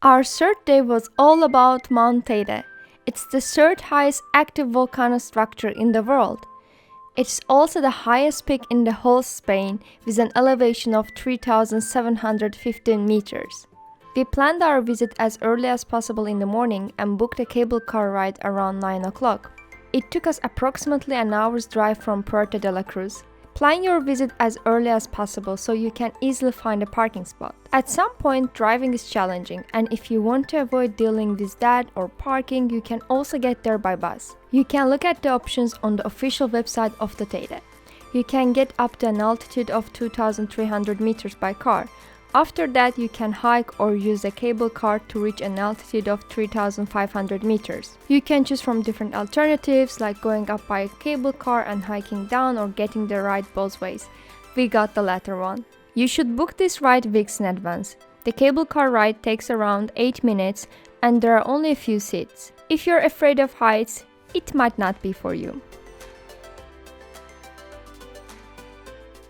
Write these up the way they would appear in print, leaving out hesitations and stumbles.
Our third day was all about Mount Teide. It's the third highest active volcano structure in the world. It's also the highest peak in the whole Spain with an elevation of 3,715 meters. We planned our visit as early as possible in the morning and booked a cable car ride around 9 o'clock. It took us approximately an hour's drive from Puerto de la Cruz. Plan your visit as early as possible so you can easily find a parking spot. At some point, driving is challenging, and if you want to avoid dealing with that or parking, you can also get there by bus. You can look at the options on the official website of the Teide. You can get up to an altitude of 2,300 meters by car. After that, you can hike or use a cable car to reach an altitude of 3,500 meters. You can choose from different alternatives like going up by a cable car and hiking down or getting the ride both ways. We got the latter one. You should book this ride weeks in advance. The cable car ride takes around 8 minutes and there are only a few seats. If you're afraid of heights, it might not be for you.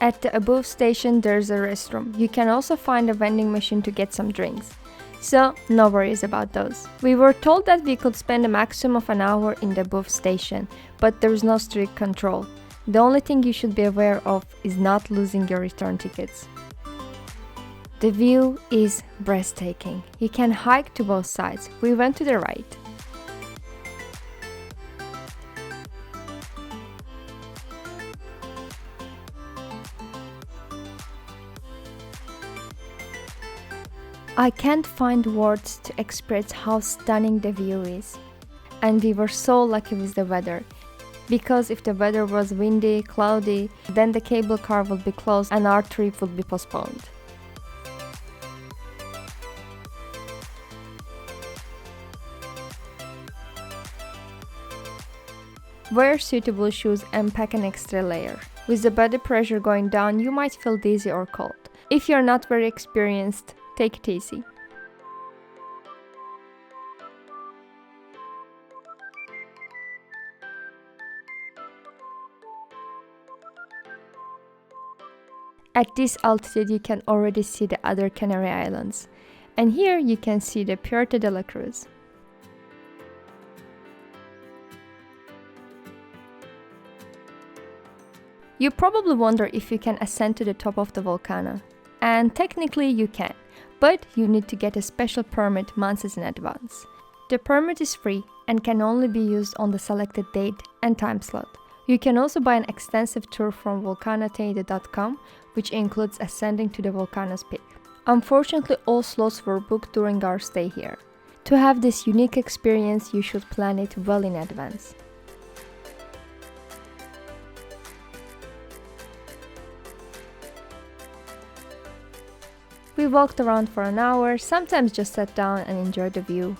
At the above station there's a restroom. You can also find a vending machine to get some drinks. So, no worries about those. We were told that we could spend a maximum of an hour in the above station, but there's no strict control. The only thing you should be aware of is not losing your return tickets. The view is breathtaking. You can hike to both sides. We went to the right. I can't find words to express how stunning the view is. And we were so lucky with the weather. Because if the weather was windy, cloudy, then the cable car would be closed and our trip would be postponed. Wear suitable shoes and pack an extra layer. With the body pressure going down, you might feel dizzy or cold. If you're not very experienced, take it easy. At this altitude you can already see the other Canary Islands, and here you can see the Puerto de la Cruz. You probably wonder if you can ascend to the top of the volcano, and technically you can, but you need to get a special permit months in advance. The permit is free and can only be used on the selected date and time slot. You can also buy an extensive tour from volcanoteide.com, which includes ascending to the volcano's peak. Unfortunately, all slots were booked during our stay here. To have this unique experience, you should plan it well in advance. We walked around for an hour, sometimes just sat down and enjoyed the view.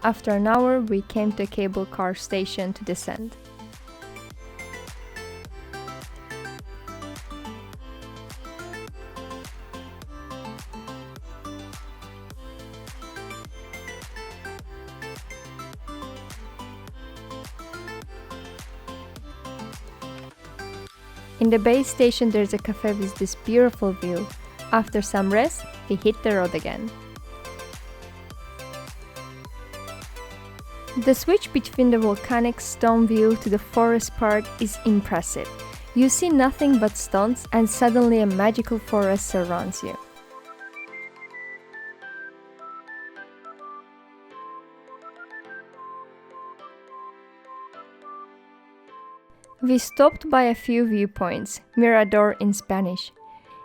After an hour, we came to a cable car station to descend. In the base station there's a cafe with this beautiful view. After some rest, we hit the road again. The switch between the volcanic stone view to the forest part is impressive. You see nothing but stones and suddenly a magical forest surrounds you. We stopped by a few viewpoints, Mirador in Spanish.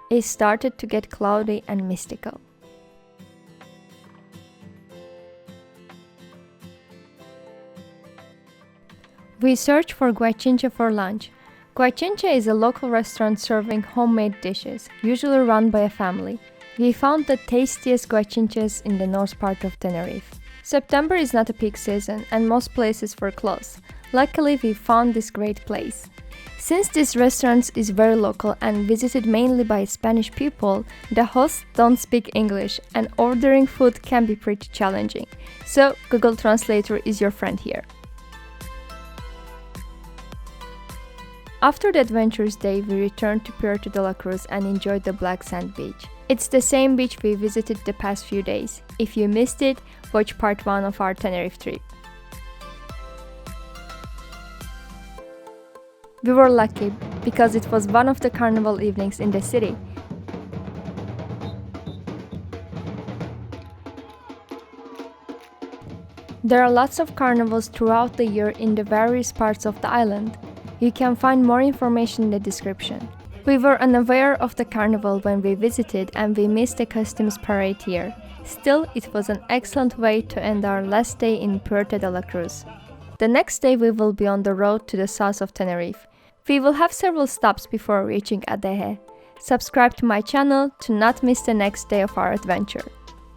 It started to get cloudy and mystical. We searched for guachinche for lunch. Guachinche is a local restaurant serving homemade dishes, usually run by a family. We found the tastiest guachinches in the north part of Tenerife. September is not a peak season and most places were closed. Luckily, we found this great place. Since this restaurant is very local and visited mainly by Spanish people, the hosts don't speak English and ordering food can be pretty challenging. So Google Translator is your friend here. After the adventurous day, we returned to Puerto de la Cruz and enjoyed the black sand beach. It's the same beach we visited the past few days. If you missed it, watch part 1 of our Tenerife trip. We were lucky because it was one of the carnival evenings in the city. There are lots of carnivals throughout the year in the various parts of the island. You can find more information in the description. We were unaware of the carnival when we visited and we missed the customs parade here. Still, it was an excellent way to end our last day in Puerto de la Cruz. The next day we will be on the road to the south of Tenerife. We will have several stops before reaching Adeje. Subscribe to my channel to not miss the next day of our adventure.